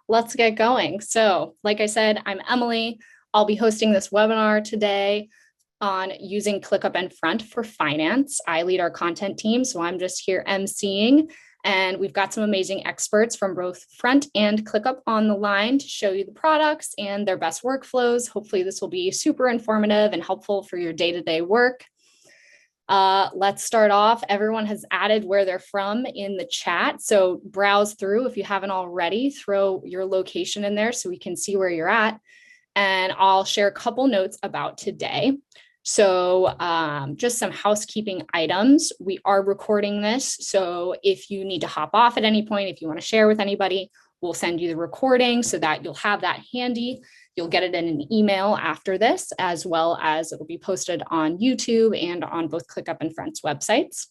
let's get going. So, like I said, I'm Emily. I'll be hosting this webinar today on using ClickUp and Front for finance. I lead our content team, so I'm just here emceeing. And we've got some amazing experts from both Front and ClickUp on the line to show you the products and their best workflows. Hopefully, this will be super informative and helpful for your day-to-day work. Let's start off. Everyone has added where they're from in the chat. So browse through if you haven't already, throw your location in there so we can see where you're at. And I'll share a couple notes about today. So just some housekeeping items. We are recording this. So if you need to hop off at any point, if you want to share with anybody, we'll send you the recording so that you'll have that handy. You'll get it in an email after this, as well as it will be posted on YouTube and on both ClickUp and Front's websites.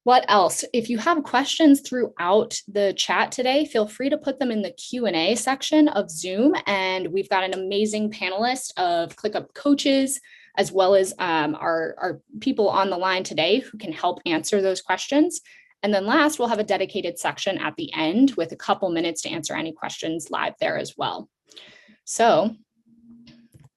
What else? If you have questions throughout the chat today, feel free to put them in the Q&A section of Zoom. And we've got an amazing panelist of ClickUp coaches, as well as our people on the line today who can help answer those questions. And then last, we'll have a dedicated section at the end with a couple minutes to answer any questions live there as well. So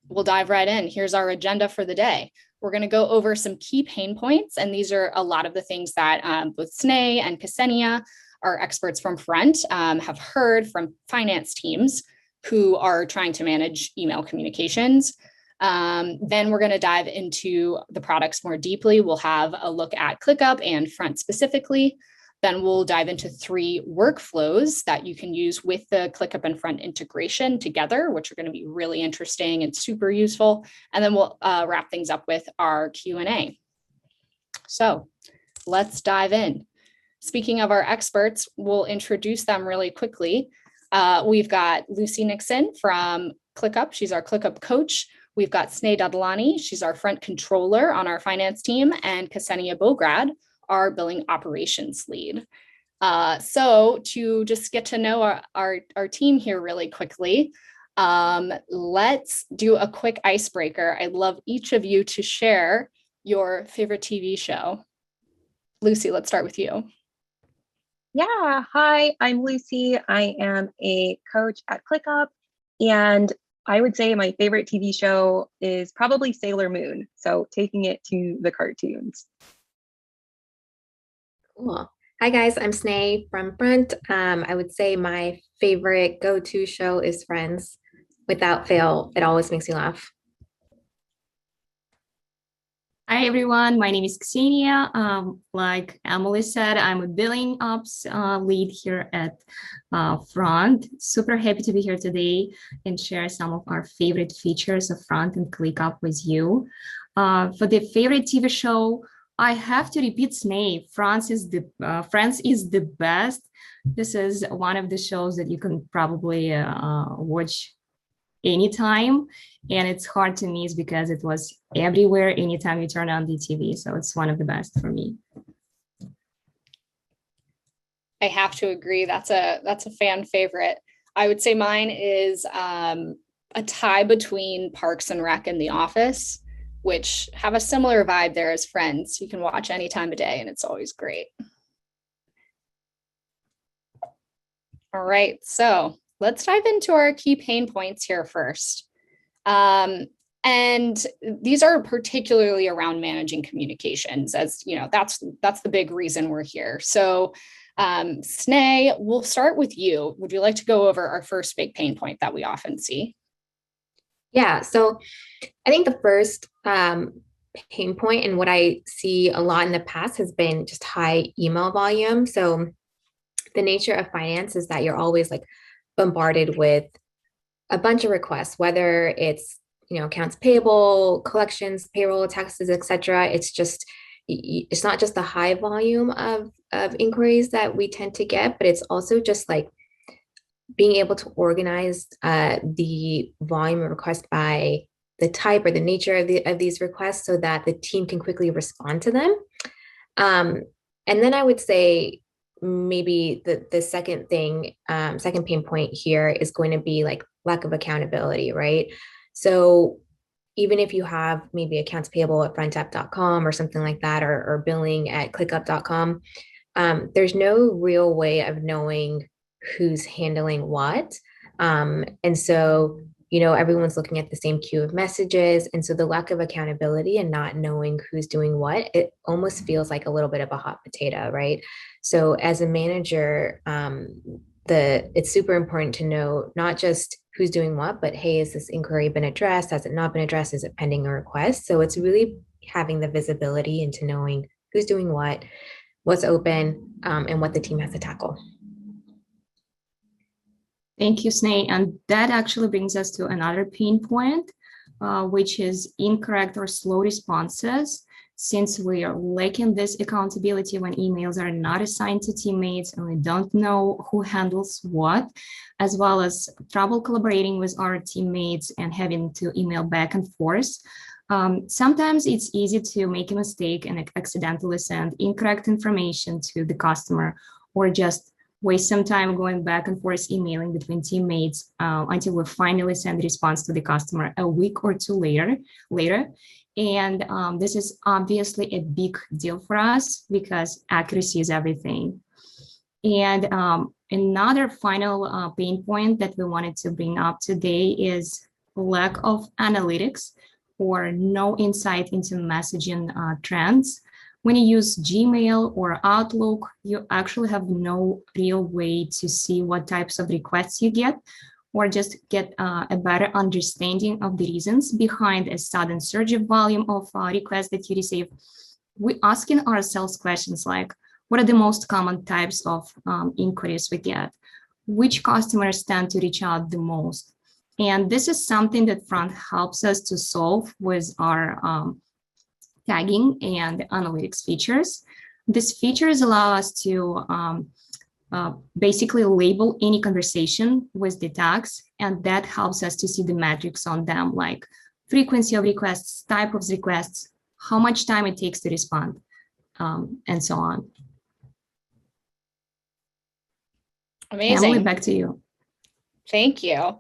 we'll dive right in. Here's our agenda for the day. We're going to go over some key pain points, and these are a lot of the things that both Sneh and Ksenia, our experts from Front, have heard from finance teams who are trying to manage email communications. Then we're going to dive into the products more deeply. We'll have a look at ClickUp and Front specifically. Then we'll dive into 3 workflows that you can use with the ClickUp and Front integration together, which are going to be really interesting and super useful. And then we'll wrap things up with our Q&A. So let's dive in. Speaking of our experts, we'll introduce them really quickly. We've got Lucy Nixon from ClickUp. She's our ClickUp coach. We've got Sneh Dadlani. She's our Front controller on our finance team, and Ksenia Bograd, our billing operations lead. So to just get to know our team here really quickly, let's do a quick icebreaker. I'd love each of you to share your favorite TV show. Lucy, let's start with you. Yeah, hi, I'm Lucy. I am a coach at ClickUp, and I would say my favorite TV show is probably Sailor Moon. So taking it to the cartoons. Cool. Hi guys, I'm Sneh from Front. I would say my favorite go-to show is Friends. Without fail, it always makes me laugh. Hi everyone, my name is Ksenia. Like Emily said, I'm a billing ops lead here at Front. Super happy to be here today and share some of our favorite features of Front and ClickUp with you. For the favorite TV show, I have to repeat Sneh. Friends is the best. This is one of the shows that you can probably watch anytime, and it's hard to miss because it was everywhere anytime you turn on the TV. So it's one of the best for me. I have to agree. That's a fan favorite. I would say mine is a tie between Parks and Rec and The Office, which have a similar vibe there as Friends. You can watch any time of day and it's always great. All right, so let's dive into our key pain points here first. And these are particularly around managing communications, as you know, that's the big reason we're here. So Sneh, we'll start with you. Would you like to go over our first big pain point that we often see? Yeah, so I think the first pain point and what I see a lot in the past has been just high email volume. So the nature of finance is that you're always like bombarded with a bunch of requests, whether it's, you know, accounts payable, collections, payroll, taxes, etc. It's not just the high volume of inquiries that we tend to get, but it's also just like being able to organize the volume of requests by the type or the nature of these requests so that the team can quickly respond to them. And then I would say maybe the second thing, second pain point here is going to be like lack of accountability, right? So even if you have maybe accounts payable at frontapp.com or something like that, or billing at clickup.com, there's no real way of knowing who's handling what. And so, everyone's looking at the same queue of messages. And so the lack of accountability and not knowing who's doing what, it almost feels like a little bit of a hot potato, right? So as a manager, it's super important to know not just who's doing what, but hey, has this inquiry been addressed? Has it not been addressed? Is it pending a request? So it's really having the visibility into knowing who's doing what, what's open, and what the team has to tackle. Thank you, Sneh. And that actually brings us to another pain point, which is incorrect or slow responses. Since we are lacking this accountability when emails are not assigned to teammates and we don't know who handles what, as well as trouble collaborating with our teammates and having to email back and forth. Sometimes it's easy to make a mistake and accidentally send incorrect information to the customer, or just waste some time going back and forth emailing between teammates until we finally send a response to the customer a week or two later. And this is obviously a big deal for us because accuracy is everything. And another final pain point that we wanted to bring up today is lack of analytics or no insight into messaging trends. When you use Gmail or Outlook, you actually have no real way to see what types of requests you get, or just get a better understanding of the reasons behind a sudden surge of volume of requests that you receive. We're asking ourselves questions like, what are the most common types of inquiries we get? Which customers tend to reach out the most? And this is something that Front helps us to solve with our tagging and analytics features. These features allow us to basically label any conversation with the tags, and that helps us to see the metrics on them, like frequency of requests, type of requests, how much time it takes to respond, and so on. Amazing. Emily, back to you. Thank you.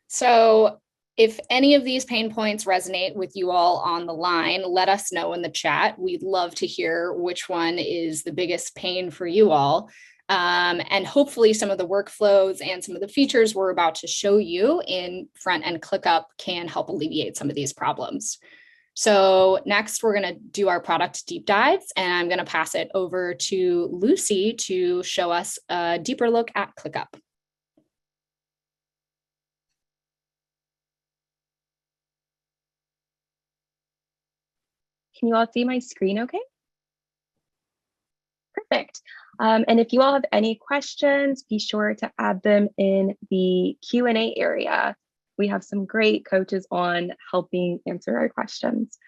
So if any of these pain points resonate with you all on the line, let us know in the chat. We'd love to hear which one is the biggest pain for you all. And hopefully some of the workflows and some of the features we're about to show you in Front and ClickUp can help alleviate some of these problems. So next, we're going to do our product deep dives, and I'm going to pass it over to Lucy to show us a deeper look at ClickUp. Can you all see my screen okay? Perfect. And if you all have any questions, be sure to add them in the Q&A area. We have some great coaches on helping answer our questions.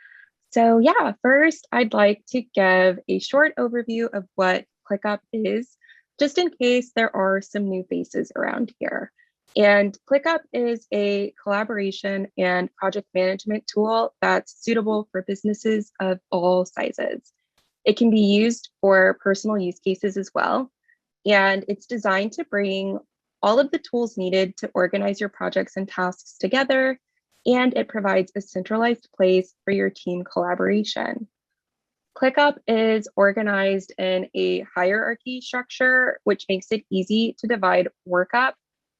So yeah, first I'd like to give a short overview of what ClickUp is, just in case there are some new faces around here. And ClickUp is a collaboration and project management tool that's suitable for businesses of all sizes. It can be used for personal use cases as well. And it's designed to bring all of the tools needed to organize your projects and tasks together. And it provides a centralized place for your team collaboration. ClickUp is organized in a hierarchy structure, which makes it easy to divide work up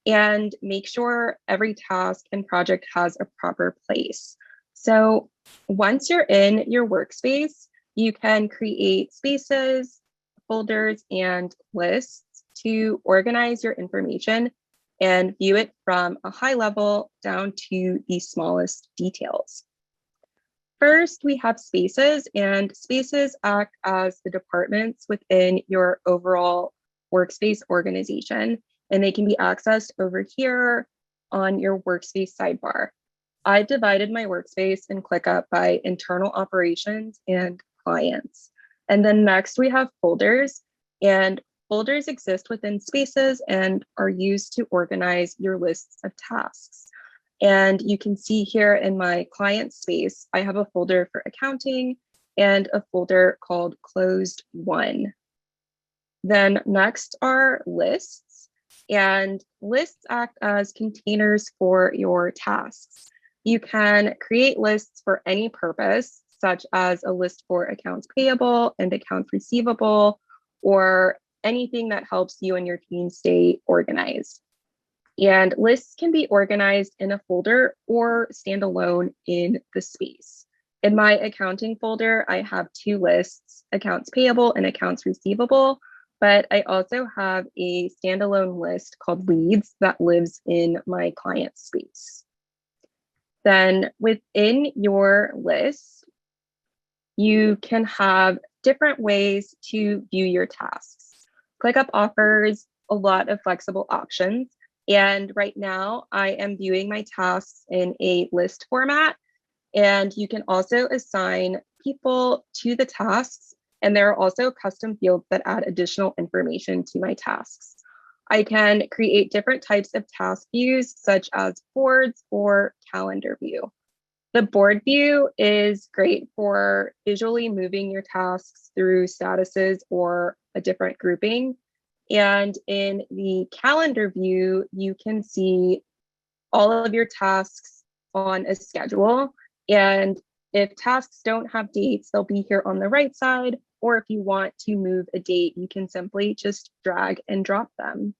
and make sure every task and project has a proper place. So once you're in your workspace, you can create spaces, folders, and lists to organize your information and view it from a high level down to the smallest details. First, we have spaces, and spaces act as the departments within your overall workspace organization, and they can be accessed over here on your workspace sidebar. I've divided my workspace in ClickUp by internal operations and clients. And then next we have folders, and folders exist within spaces and are used to organize your lists of tasks. And you can see here in my client space, I have a folder for accounting and a folder called closed one. Then next are lists, and lists act as containers for your tasks. You can create lists for any purpose, such as a list for accounts payable and accounts receivable, or anything that helps you and your team stay organized. And lists can be organized in a folder or standalone in the space. In my accounting folder, I have two lists, accounts payable and accounts receivable, but I also have a standalone list called leads that lives in my client space. Then within your list, you can have different ways to view your tasks. ClickUp offers a lot of flexible options. And right now I am viewing my tasks in a list format. And you can also assign people to the tasks. And there are also custom fields that add additional information to my tasks. I can create different types of task views, such as boards or calendar view. The board view is great for visually moving your tasks through statuses or a different grouping. And in the calendar view, you can see all of your tasks on a schedule. And if tasks don't have dates, they'll be here on the right side. Or if you want to move a date, you can simply just drag and drop them.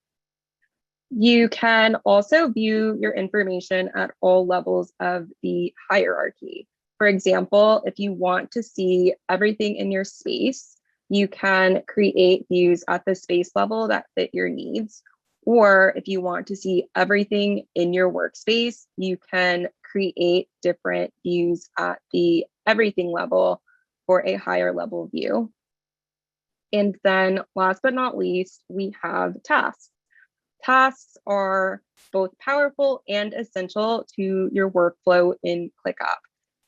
You can also view your information at all levels of the hierarchy. For example, if you want to see everything in your space, you can create views at the space level that fit your needs. Or if you want to see everything in your workspace, you can create different views at the everything level for a higher level view. And then last but not least, we have tasks. Tasks are both powerful and essential to your workflow in ClickUp.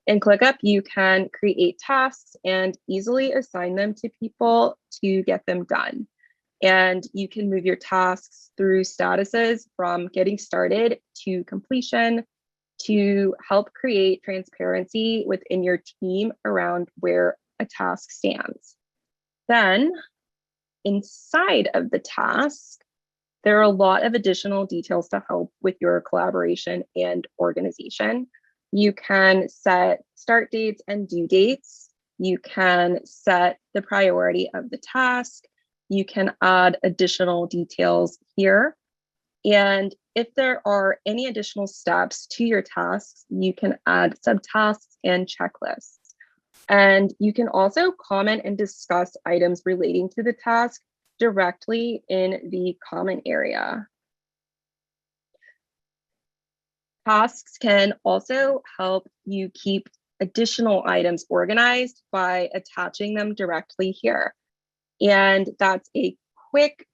In ClickUp, you can create tasks and easily assign them to people to get them done. And you can move your tasks through statuses from getting started to completion to help create transparency within your team around where a task stands. Then inside of the task, there are a lot of additional details to help with your collaboration and organization. You can set start dates and due dates. You can set the priority of the task. You can add additional details here. And if there are any additional steps to your tasks, you can add subtasks and checklists. And you can also comment and discuss items relating to the task directly in the comment area. Tasks can also help you keep additional items organized by attaching them directly here. And that's a quick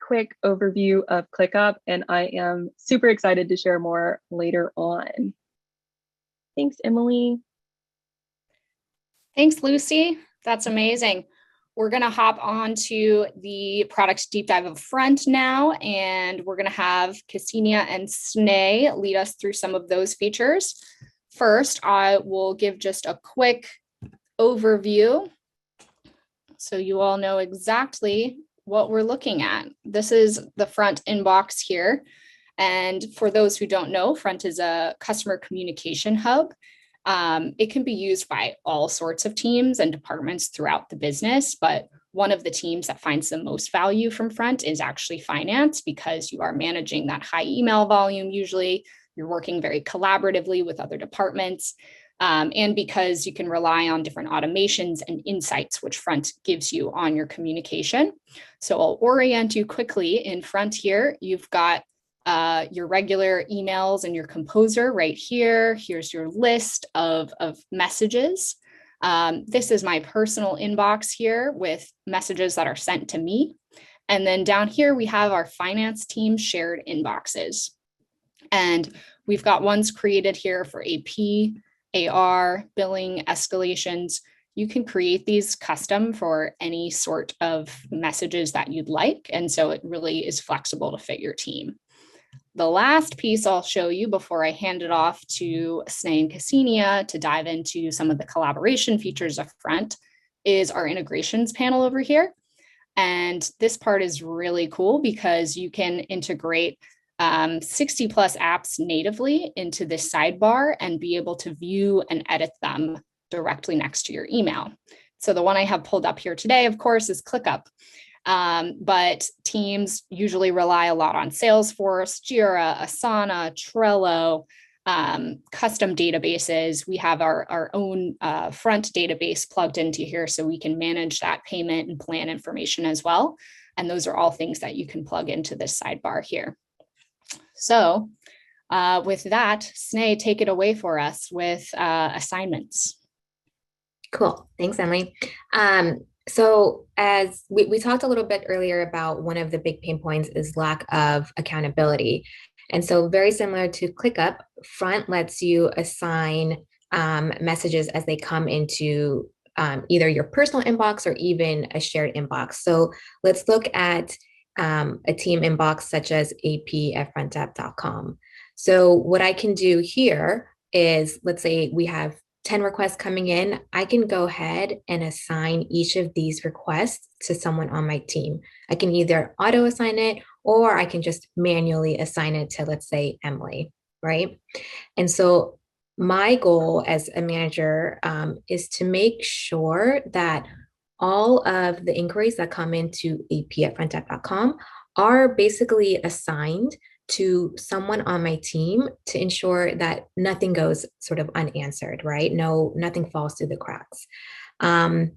overview of ClickUp, and I am super excited to share more later on. Thanks, Emily. Thanks, Lucy. That's amazing. We're going to hop on to the product deep dive of Front now, and we're going to have Ksenia and Sneh lead us through some of those features. First, I will give just a quick overview so you all know exactly what we're looking at. This is the Front inbox here. And for those who don't know, Front is a customer communication hub. It can be used by all sorts of teams and departments throughout the business, but one of the teams that finds the most value from Front is actually finance, because you are managing that high email volume. Usually you're working very collaboratively with other departments, and because you can rely on different automations and insights, which Front gives you on your communication. So I'll orient you quickly. In Front here, you've got your regular emails and your composer right here. Here's your list of messages. This is my personal inbox here with messages that are sent to me. And then down here, we have our finance team shared inboxes. And we've got ones created here for AP, AR, billing, escalations. You can create these custom for any sort of messages that you'd like. And so it really is flexible to fit your team. The last piece I'll show you before I hand it off to Sneh and Ksenia to dive into some of the collaboration features of Front is our integrations panel over here. And this part is really cool because you can integrate 60 plus apps natively into this sidebar and be able to view and edit them directly next to your email. So the one I have pulled up here today, of course, is ClickUp. But teams usually rely a lot on Salesforce, Jira, Asana, Trello, custom databases. We have our own front database plugged into here so we can manage that payment and plan information as well. And those are all things that you can plug into this sidebar here. So with that, Sneh, take it away for us with assignments. Cool. Thanks, Emily. So as we talked a little bit earlier about one of the big pain points is lack of accountability. And so very similar to ClickUp, Front lets you assign messages as they come into either your personal inbox or even a shared inbox. So let's look at a team inbox such as ap@frontapp.com. So what I can do here is, let's say we have 10 requests coming in. I can go ahead and assign each of these requests to someone on my team. I can either auto assign it, or I can just manually assign it to, let's say, Emily, right? And so my goal as a manager is to make sure that all of the inquiries that come into ap@frontapp.com are basically assigned to someone on my team to ensure that nothing goes sort of unanswered, right? Nothing falls through the cracks. And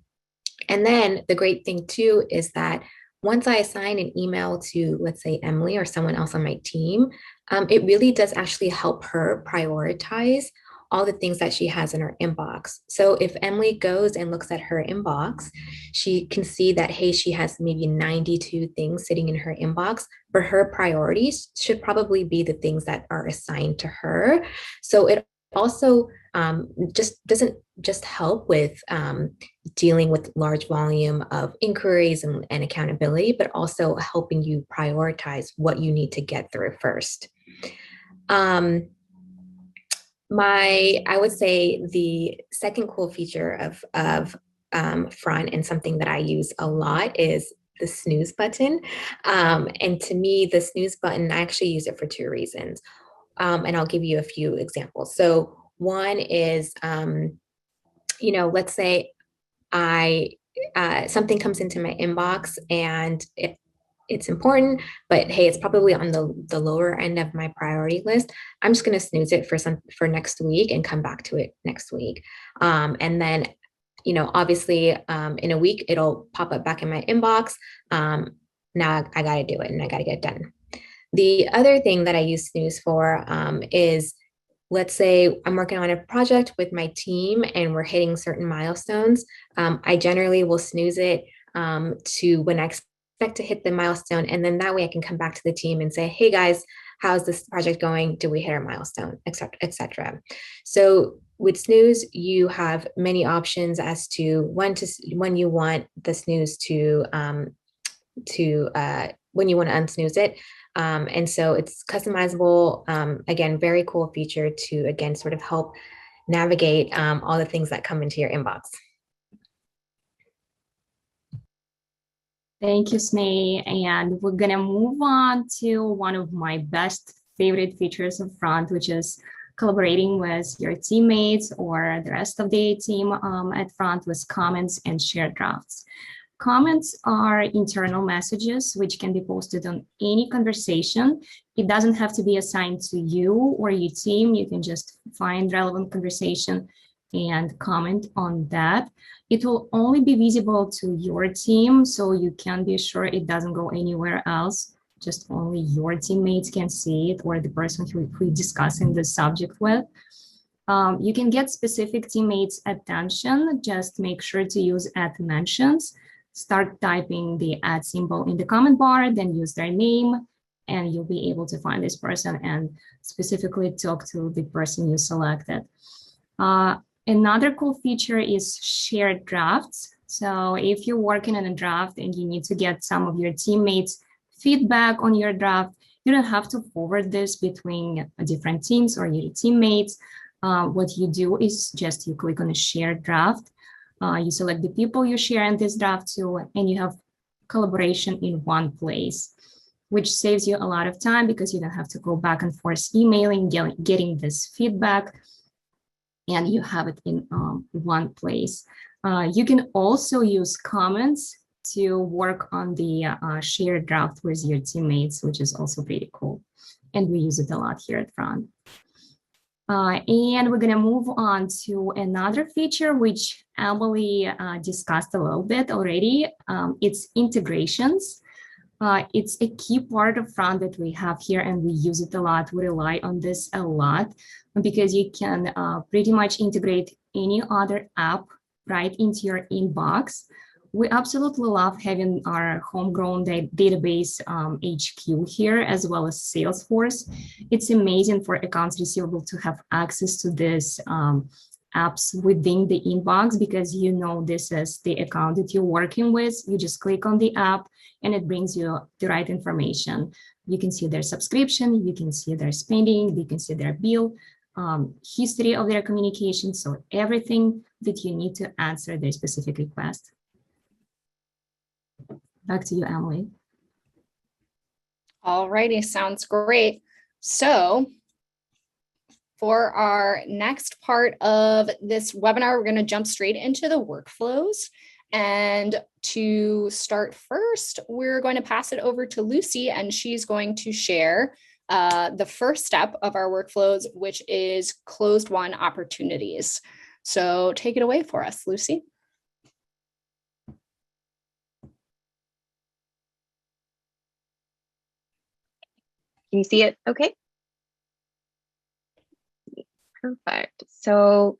then the great thing too is that once I assign an email to, let's say, Emily or someone else on my team, it really does actually help her prioritize all the things that she has in her inbox. So if Emily goes and looks at her inbox, she can see that, hey, she has maybe 92 things sitting in her inbox, but her priorities should probably be the things that are assigned to her. So it also just doesn't just help with dealing with large volume of inquiries and accountability, but also helping you prioritize what you need to get through first. I would say the second cool feature of Front, and something that I use a lot, is the snooze button. And to me, the snooze button, I actually use it for two reasons. And I'll give you a few examples. So one is, let's say something comes into my inbox and it's important, but hey, it's probably on the lower end of my priority list. I'm just going to snooze it for next week and come back to it next week. And then, obviously in a week, it'll pop up back in my inbox. Now I got to do it and I got to get it done. The other thing that I use snooze for is, let's say I'm working on a project with my team and we're hitting certain milestones. I generally will snooze it to when I expect to hit the milestone. And then that way I can come back to the team and say, hey guys, how's this project going? Did we hit our milestone, et cetera. So with snooze, you have many options as to when you want the snooze when you want to unsnooze it. And so it's customizable. Again, very cool feature to, again, sort of help navigate all the things that come into your inbox. Thank you, Sneh. And we're going to move on to one of my best favorite features of Front, which is collaborating with your teammates or the rest of the team at Front with comments and shared drafts. Comments are internal messages which can be posted on any conversation. It doesn't have to be assigned to you or your team. You can just find relevant conversation and comment on that. It will only be visible to your team, so you can be sure it doesn't go anywhere else. Just only your teammates can see it, or the person who you're discussing the subject with. You can get specific teammates' attention. Just make sure to use @mentions. Start typing the @ symbol in the comment bar, then use their name, and you'll be able to find this person and specifically talk to the person you selected. Another cool feature is shared drafts. So if you're working on a draft and you need to get some of your teammates' feedback on your draft, you don't have to forward this between different teams or your teammates. What you do is just you click on a shared draft. You select the people you're sharing this draft to, and you have collaboration in one place, which saves you a lot of time because you don't have to go back and forth emailing, getting this feedback, and you have it in one place. You can also use comments to work on the shared draft with your teammates, which is also pretty cool. And we use it a lot here at Front. And we're going to move on to another feature, which Emily discussed a little bit already. It's integrations. It's a key part of Front that we have here, and we use it a lot. We rely on this a lot because you can pretty much integrate any other app right into your inbox. We absolutely love having our homegrown database HQ here, as well as Salesforce. It's amazing for accounts receivable to have access to this apps within the inbox, because you know this is the account that you're working with. You just click on the app and it brings you the right information. You can see their subscription, you can see their spending, you can see their bill, history of their communication. So everything that you need to answer their specific request. Back to you, Emily. All righty, sounds great. So for our next part of this webinar, we're going to jump straight into the workflows. And to start first, we're going to pass it over to Lucy, and she's going to share the first step of our workflows, which is closed won opportunities. So take it away for us, Lucy. Can you see it okay? Perfect. So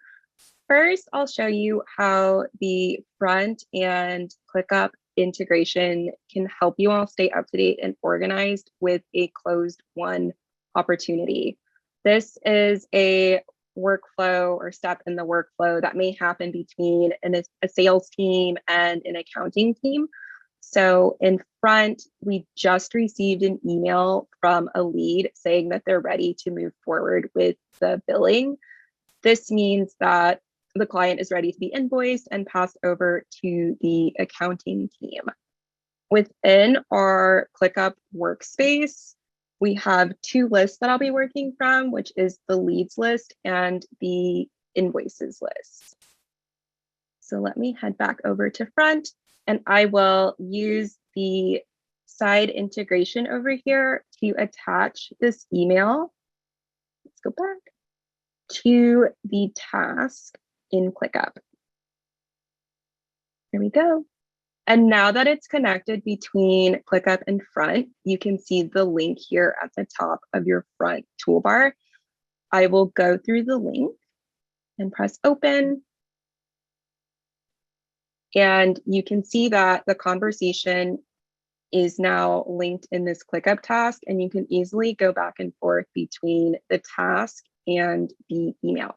first, I'll show you how the Front and ClickUp integration can help you all stay up to date and organized with a closed won opportunity. This is a workflow or step in the workflow that may happen between a sales team and an accounting team. So in Front, we just received an email from a lead saying that they're ready to move forward with the billing. This means that the client is ready to be invoiced and passed over to the accounting team. Within our ClickUp workspace, we have two lists that I'll be working from, which is the leads list and the invoices list. So let me head back over to Front, and I will use the side integration over here to attach this email. Let's go back to the task in ClickUp. Here we go. And now that it's connected between ClickUp and Front, you can see the link here at the top of your Front toolbar. I will go through the link and press open. And you can see that the conversation is now linked in this ClickUp task, and you can easily go back and forth between the task and the email.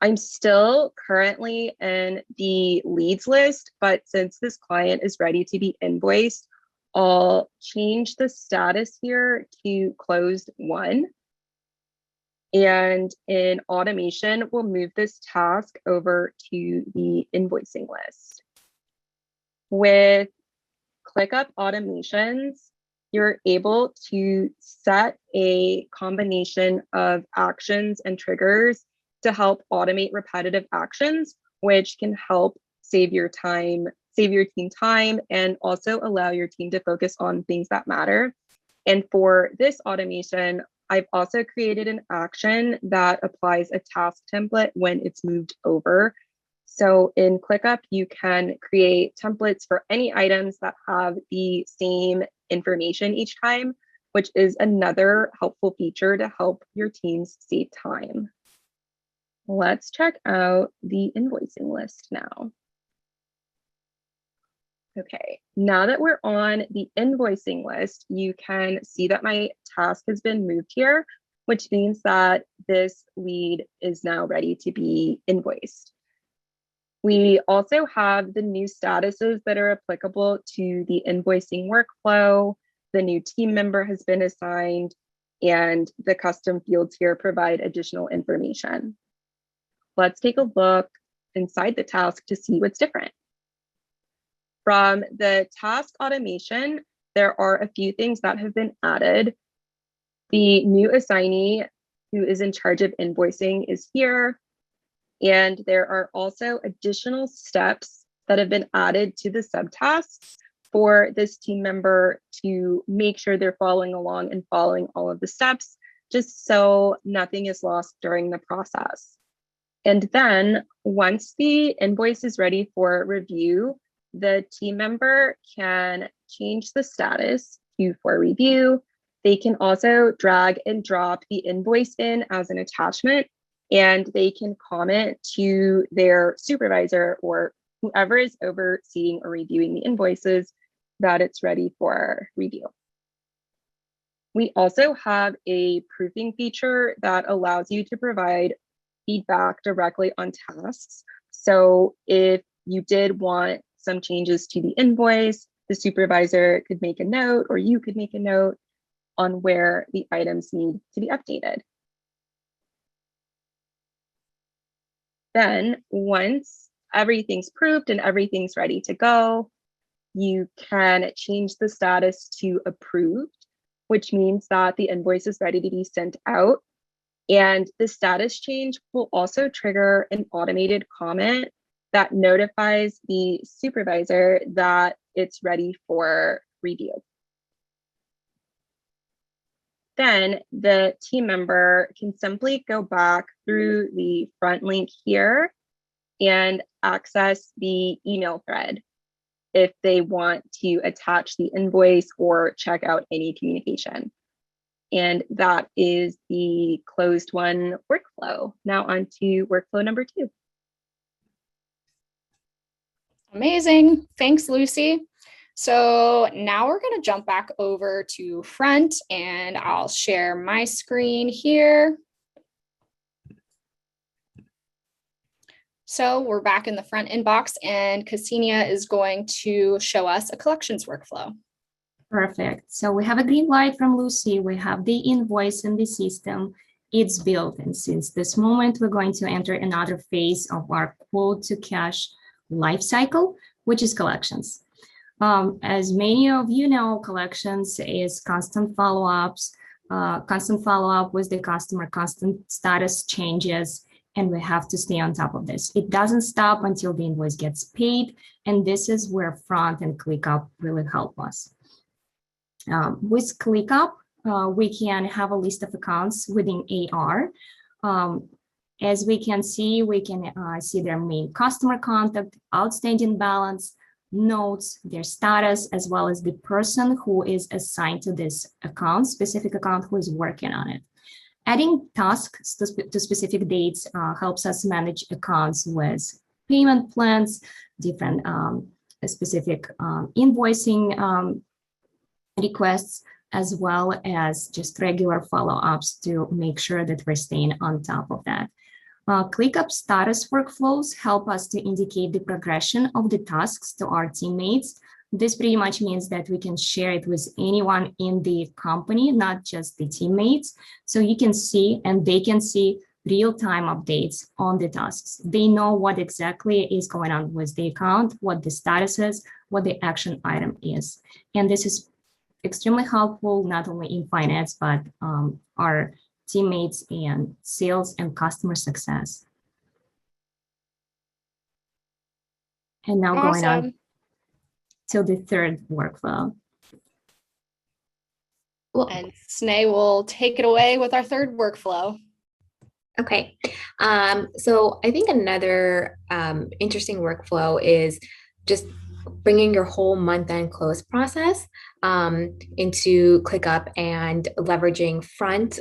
I'm still currently in the leads list, but since this client is ready to be invoiced, I'll change the status here to closed won. And in automation, we'll move this task over to the invoicing list. With ClickUp automations, you're able to set a combination of actions and triggers to help automate repetitive actions, which can help save your team time, and also allow your team to focus on things that matter. And for this automation, I've also created an action that applies a task template when it's moved over. So in ClickUp, you can create templates for any items that have the same information each time, which is another helpful feature to help your teams save time. Let's check out the invoicing list now. Okay, now that we're on the invoicing list, you can see that my task has been moved here, which means that this lead is now ready to be invoiced. We also have the new statuses that are applicable to the invoicing workflow. The new team member has been assigned, and the custom fields here provide additional information. Let's take a look inside the task to see what's different. From the task automation, there are a few things that have been added. The new assignee who is in charge of invoicing is here. And there are also additional steps that have been added to the subtasks for this team member to make sure they're following along and following all of the steps, just so nothing is lost during the process. And then once the invoice is ready for review, the team member can change the status to for review. They can also drag and drop the invoice in as an attachment, and they can comment to their supervisor or whoever is overseeing or reviewing the invoices that it's ready for review. We also have a proofing feature that allows you to provide feedback directly on tasks. So if you did want some changes to the invoice, the supervisor could make a note, or you could make a note on where the items need to be updated. Then once everything's proofed and everything's ready to go, you can change the status to approved, which means that the invoice is ready to be sent out. And the status change will also trigger an automated comment that notifies the supervisor that it's ready for review. Then the team member can simply go back through the front link here and access the email thread if they want to attach the invoice or check out any communication. And that is the closed one workflow. Now on to workflow number 2. Amazing. Thanks, Lucy. So now we're going to jump back over to front, and I'll share my screen here. So we're back in the front inbox, and Ksenia is going to show us a collections workflow. Perfect. So we have a green light from Lucy. We have the invoice in the system. It's built. And since this moment, we're going to enter another phase of our quote to cash life cycle, which is collections. As many of you know, collections is constant follow-ups, constant follow-up with the customer, constant status changes, and we have to stay on top of this. It doesn't stop until the invoice gets paid, and this is where Front and ClickUp really help us. With ClickUp, we can have a list of accounts within AR. As we can see see their main customer contact, outstanding balance, notes, their status, as well as the person who is assigned to this account, specific account who is working on it. Adding tasks to specific dates helps us manage accounts with payment plans, different specific invoicing requests, as well as just regular follow-ups to make sure that we're staying on top of that. ClickUp status workflows help us to indicate the progression of the tasks to our teammates. This pretty much means that we can share it with anyone in the company, not just the teammates. So you can see, and they can see, real-time updates on the tasks. They know what exactly is going on with the account, what the status is, what the action item is. And this is extremely helpful, not only in finance, but our teammates and sales and customer success. And now going on to the third workflow. And Sneh will take it away with our third workflow. Okay, so I think another interesting workflow is just bringing your whole month-end close process into ClickUp and leveraging Front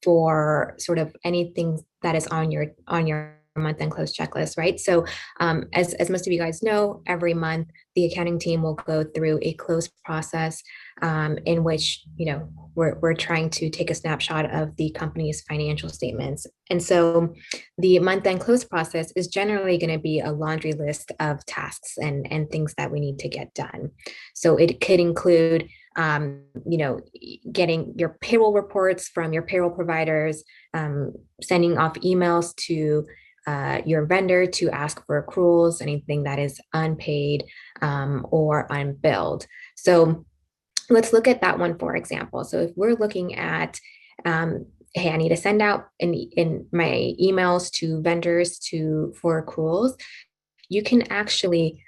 for sort of anything that is on your month-end close checklist, right? So as most of you guys know, every month the accounting team will go through a close process in which, you know, we're trying to take a snapshot of the company's financial statements. And so the month-end close process is generally going to be a laundry list of tasks and things that we need to get done. So it could include you know, getting your payroll reports from your payroll providers, sending off emails to your vendor to ask for accruals, anything that is unpaid or unbilled. So let's look at that one, for example. So if we're looking at, hey, I need to send out in my emails to vendors for accruals, you can actually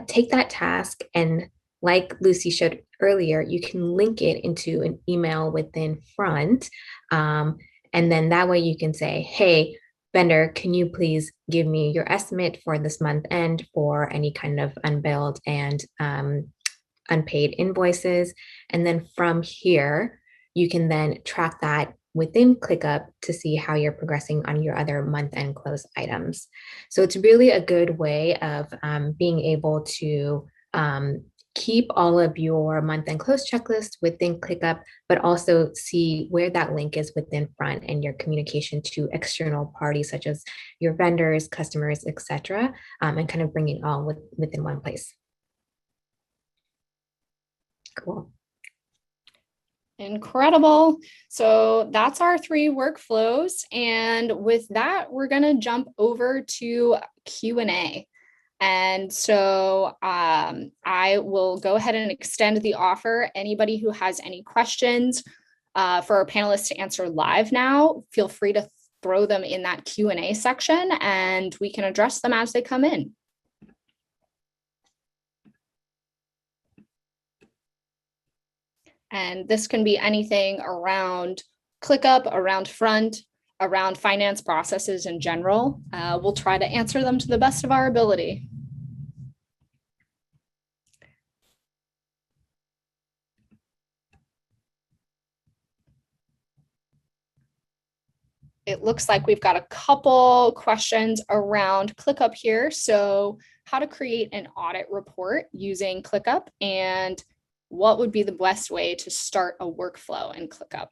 take that task and, like Lucy showed earlier, you can link it into an email within Front. And then that way you can say, hey, vendor, can you please give me your estimate for this month end for any kind of unbilled and unpaid invoices? And then from here, you can then track that within ClickUp to see how you're progressing on your other month end close items. So it's really a good way of being able to keep all of your month end close checklists within ClickUp, but also see where that link is within Front and your communication to external parties such as your vendors, customers, etc., and kind of bring it all within one place. Cool. Incredible. So that's our 3 workflows. And with that, we're going to jump over to Q&A. And so I will go ahead and extend the offer. Anybody who has any questions for our panelists to answer live now, feel free to throw them in that Q&A section and we can address them as they come in. And this can be anything around ClickUp, around Front, around finance processes in general. We'll try to answer them to the best of our ability. It looks like we've got a couple questions around ClickUp here. So how to create an audit report using ClickUp and what would be the best way to start a workflow in ClickUp?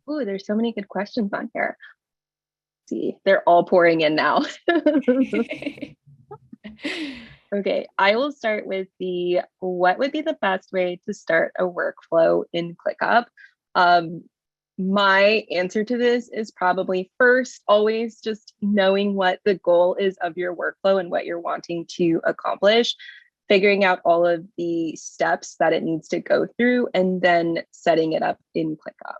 Ooh, there's so many good questions on here. Let's see, they're all pouring in now. Okay, I will start with what would be the best way to start a workflow in ClickUp? My answer to this is probably first, always just knowing what the goal is of your workflow and what you're wanting to accomplish, figuring out all of the steps that it needs to go through, and then setting it up in ClickUp.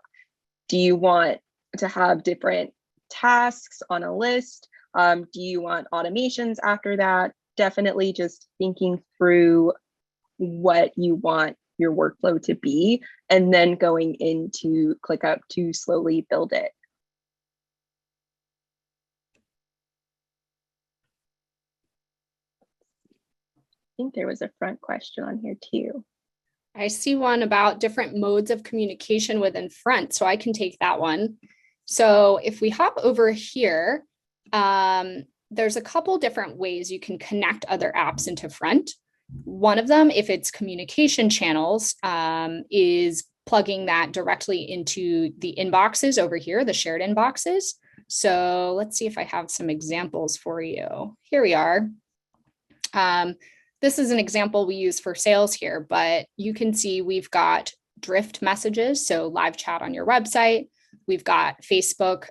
Do you want to have different tasks on a list? Do you want automations after that? Definitely just thinking through what you want your workflow to be, and then going into ClickUp to slowly build it. I think there was a Front question on here too. I see one about different modes of communication within Front, so I can take that one. So if we hop over here, there's a couple different ways you can connect other apps into Front. One of them, if it's communication channels, is plugging that directly into the inboxes over here, the shared inboxes. So let's see if I have some examples for you. Here we are. This is an example we use for sales here, but you can see we've got drift messages, so live chat on your website. We've got Facebook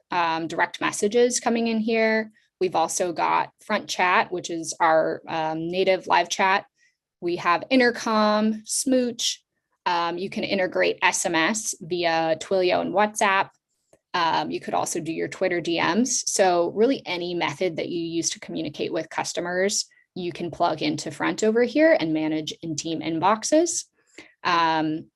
direct messages coming in here. We've also got Front Chat, which is our native live chat. We have Intercom, Smooch. You can integrate SMS via Twilio and WhatsApp. You could also do your Twitter DMs. So really any method that you use to communicate with customers, you can plug into Front over here and manage in-team inboxes. And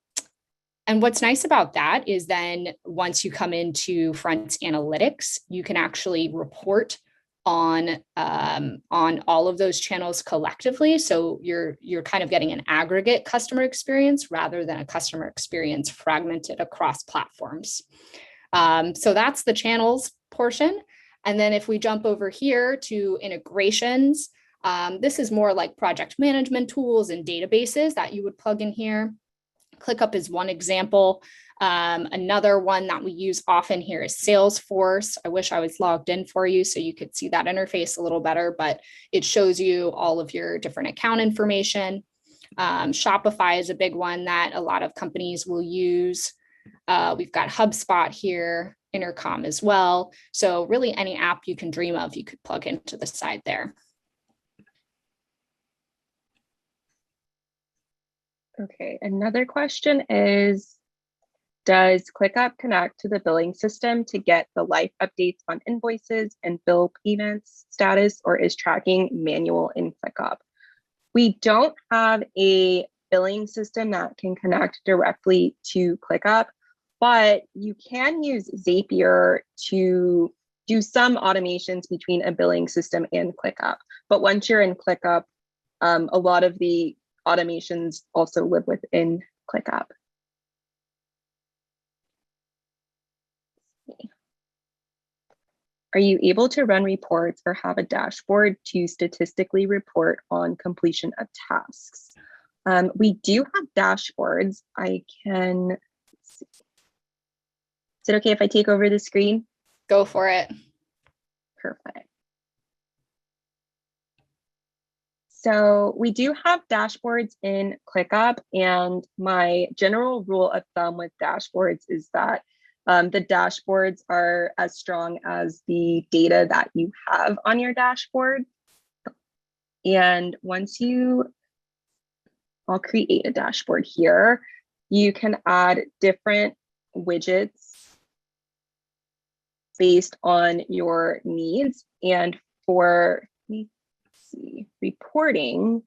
what's nice about that is then once you come into Front's analytics, you can actually report on all of those channels collectively. So you're kind of getting an aggregate customer experience rather than a customer experience fragmented across platforms. So that's the channels portion. And then if we jump over here to integrations, this is more like project management tools and databases that you would plug in here. ClickUp is one example. Another one that we use often here is Salesforce. I wish I was logged in for you so you could see that interface a little better, but it shows you all of your different account information. Shopify is a big one that a lot of companies will use. We've got HubSpot here, Intercom as well. So really any app you can dream of, you could plug into the side there. Okay, another question is, Does ClickUp connect to the billing system to get the live updates on invoices and bill payments status, or is tracking manual in ClickUp? We don't have a billing system that can connect directly to ClickUp, but you can use Zapier to do some automations between a billing system and ClickUp. But once you're in ClickUp, a lot of the automations also live within ClickUp. Are you able to run reports or have a dashboard to statistically report on completion of tasks? We do have dashboards. I can, is it okay if I take over the screen? Go for it. Perfect. So we do have dashboards in ClickUp, and my general rule of thumb with dashboards is that the dashboards are as strong as the data that you have on your dashboard. And once I'll create a dashboard here, you can add different widgets based on your needs. And for, reporting,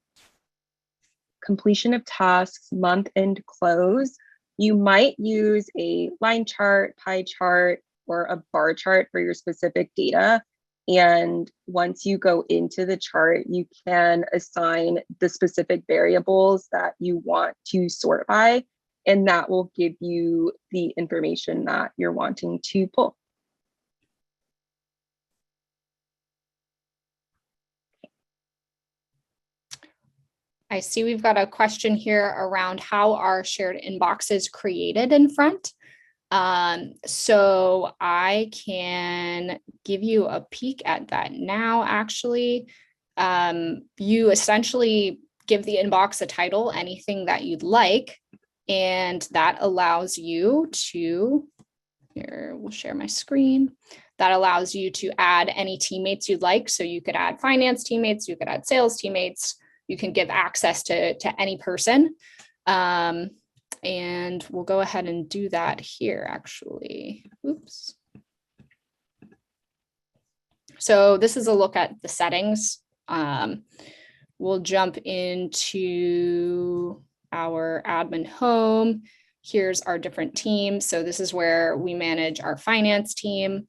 completion of tasks, month-end close, you might use a line chart, pie chart, or a bar chart for your specific data. And once you go into the chart, you can assign the specific variables that you want to sort by, and that will give you the information that you're wanting to pull. I see we've got a question here around how are shared inboxes created in Front. So I can give you a peek at that now, actually. You essentially give the inbox a title, anything that you'd like, and that allows you to, here, we'll share my screen. That allows you to add any teammates you'd like. So you could add finance teammates, you could add sales teammates, you can give access to any person. And we'll go ahead and do that here, actually. Oops. So this is a look at the settings. We'll jump into our admin home. Here's our different teams. So this is where we manage our finance team.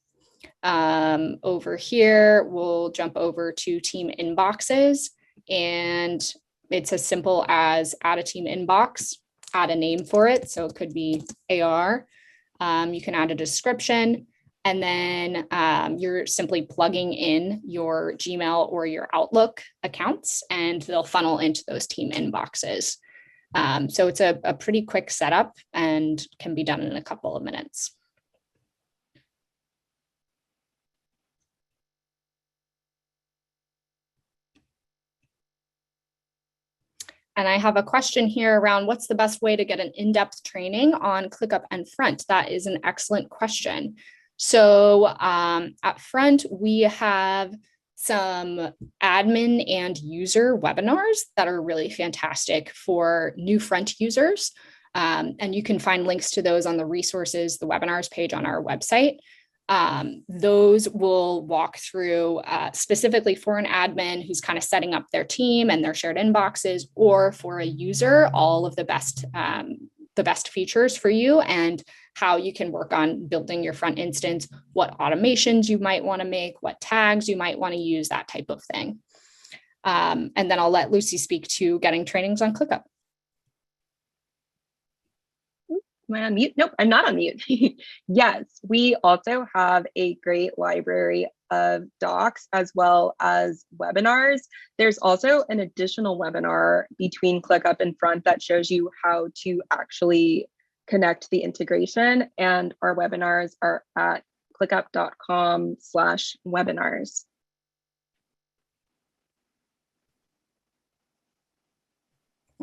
Over here, we'll jump over to team inboxes. And it's as simple as add a team inbox, add a name for it. So it could be AR. You can add a description, and then you're simply plugging in your Gmail or your Outlook accounts, and they'll funnel into those team inboxes. So it's a pretty quick setup and can be done in a couple of minutes. And I have a question here around what's the best way to get an in-depth training on ClickUp and Front? That is an excellent question. So at Front, we have some admin and user webinars that are really fantastic for new Front users. And you can find links to those on the resources, the webinars page on our website. Those will walk through specifically for an admin who's kind of setting up their team and their shared inboxes, or for a user, all of the best features for you and how you can work on building your Front instance, what automations you might want to make, what tags you might want to use, that type of thing. And then I'll let Lucy speak to getting trainings on ClickUp. Am I on mute? Nope, I'm not on mute. Yes, we also have a great library of docs as well as webinars. There's also an additional webinar between ClickUp and Front that shows you how to actually connect the integration, and our webinars are at clickup.com/webinars.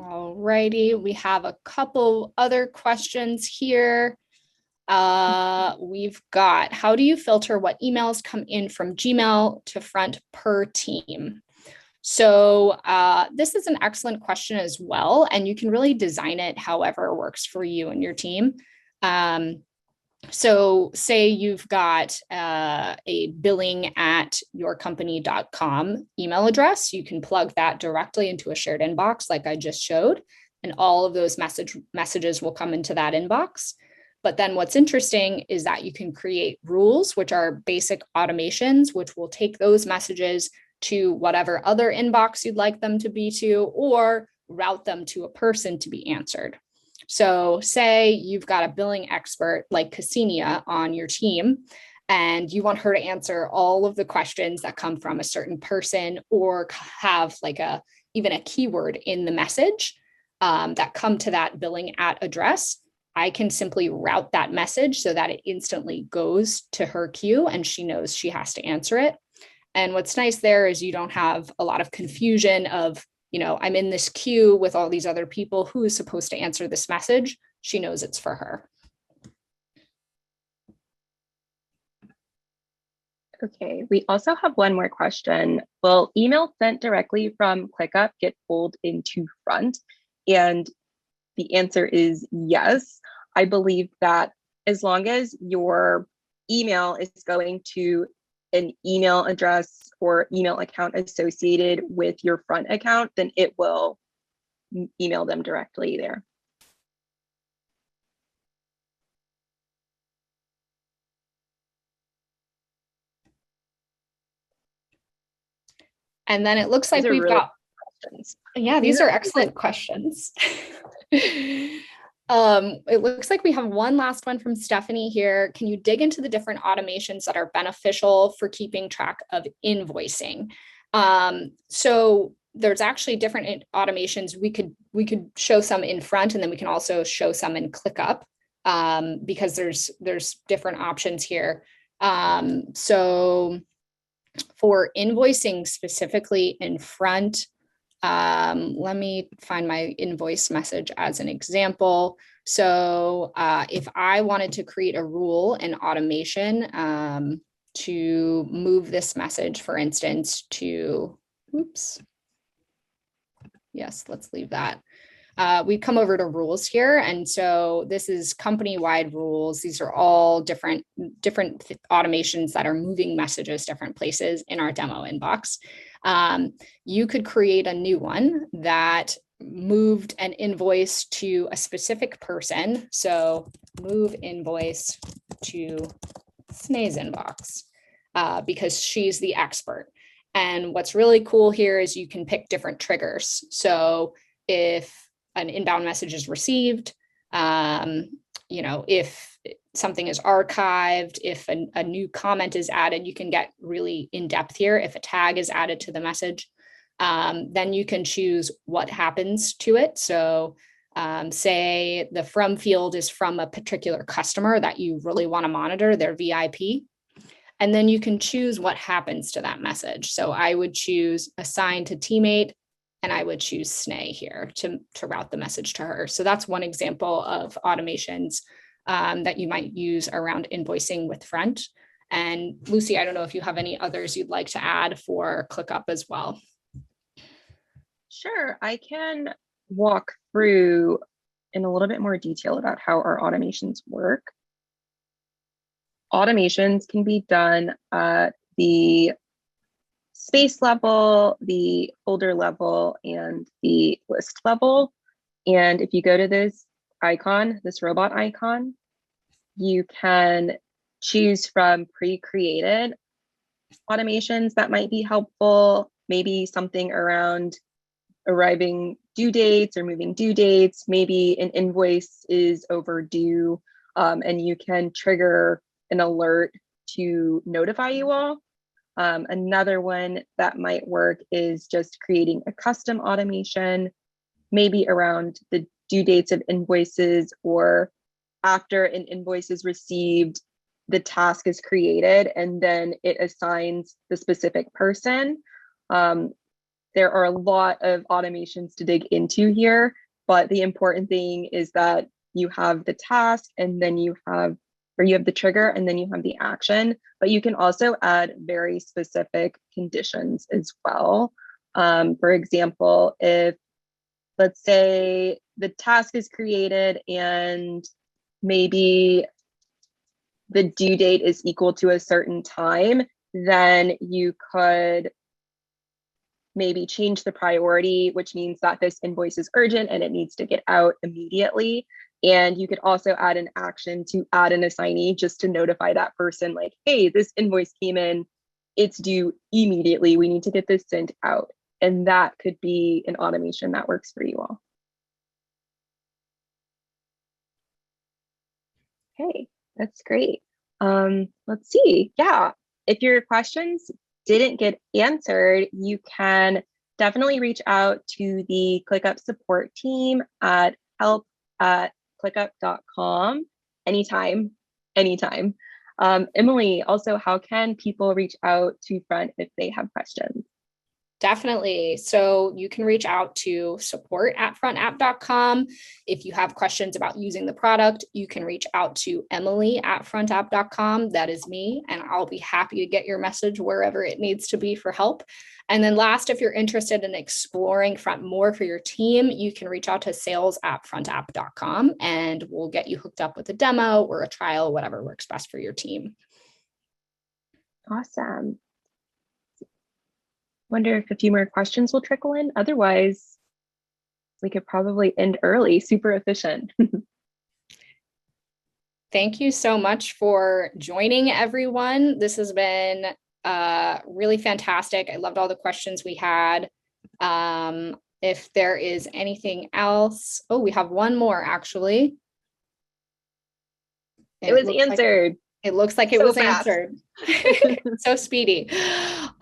All righty, we have a couple other questions here. We've got, how do you filter what emails come in from Gmail to Front per team? So this is an excellent question as well, and you can really design it however works for you and your team. So say you've got a billing@yourcompany.com email address. You can plug that directly into a shared inbox like I just showed, and all of those messages will come into that inbox. But then what's interesting is that you can create rules, which are basic automations, which will take those messages to whatever other inbox you'd like them to be to, or route them to a person to be answered. So say you've got a billing expert like Ksenia on your team, and you want her to answer all of the questions that come from a certain person, or have like even a keyword in the message that come to that billing @ address. I can simply route that message so that it instantly goes to her queue and she knows she has to answer it. And what's nice there is you don't have a lot of confusion of, I'm in this queue with all these other people. Who is supposed to answer this message? She knows it's for her. Okay, we also have one more question. Will email sent directly from ClickUp get pulled into Front? And the answer is yes. I believe that as long as your email is going to an email address or email account associated with your Front account, then it will email them directly there. And then it looks like we've got questions. Yeah, these are excellent questions. It looks like we have one last one from Stephanie here. Can you dig into the different automations that are beneficial for keeping track of invoicing? So there's actually different automations. We could show some in Front, and then we can also show some in ClickUp, because there's different options here. So for invoicing specifically in Front, let me find my invoice message as an example. So if I wanted to create a rule and automation to move this message, for instance, to, yes, let's leave that. We come over to rules here. And so this is company-wide rules. These are all different automations that are moving messages different places in our demo inbox. You could create a new one that moved an invoice to a specific person. So move invoice to Sneha's inbox because she's the expert. And what's really cool here is you can pick different triggers. So if an inbound message is received, if something is archived, if a new comment is added, you can get really in depth here. If a tag is added to the message, then you can choose what happens to it. So say the from field is from a particular customer that you really want to monitor, their VIP. And then you can choose what happens to that message. So I would choose assign to teammate, and I would choose Sneha here to route the message to her. So that's one example of automations that you might use around invoicing with Front. And Lucy, I don't know if you have any others you'd like to add for ClickUp as well. Sure, I can walk through in a little bit more detail about how our automations work. Automations can be done at the space level, the folder level, and the list level. And if you go to this icon, this robot icon, you can choose from pre-created automations that might be helpful, maybe something around arriving due dates or moving due dates. Maybe an invoice is overdue, and you can trigger an alert to notify you all. Another one that might work is just creating a custom automation, maybe around the due dates of invoices, or after an invoice is received, the task is created and then it assigns the specific person. There are a lot of automations to dig into here, but the important thing is that you have the task and then you have the trigger and then you have the action, but you can also add very specific conditions as well. For example, if let's say the task is created and maybe the due date is equal to a certain time, then you could maybe change the priority, which means that this invoice is urgent and it needs to get out immediately. And you could also add an action to add an assignee just to notify that person like, hey, this invoice came in, it's due immediately. We need to get this sent out. And that could be an automation that works for you all. Okay, that's great. Let's see. Yeah, if your questions didn't get answered, you can definitely reach out to the ClickUp support team at help@clickup.com anytime. Emily, also, how can people reach out to Front if they have questions? Definitely. So you can reach out to support@frontapp.com. If you have questions about using the product, you can reach out to Emily@frontapp.com. That is me, and I'll be happy to get your message wherever it needs to be for help. And then last, if you're interested in exploring Front more for your team, you can reach out to sales@frontapp.com and we'll get you hooked up with a demo or a trial, whatever works best for your team. Awesome. Wonder if a few more questions will trickle in. Otherwise, we could probably end early, super efficient. Thank you so much for joining, everyone. This has been really fantastic. I loved all the questions we had. If there is anything else, oh, we have one more actually. It was answered. It looks like it was answered. So speedy.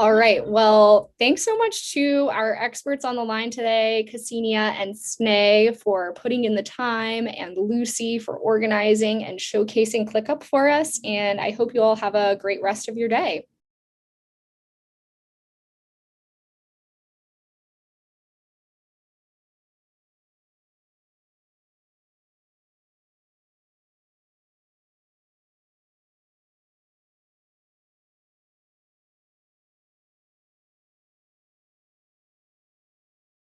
All right. Well, thanks so much to our experts on the line today, Ksenia and Sneh, for putting in the time, and Lucy for organizing and showcasing ClickUp for us. And I hope you all have a great rest of your day.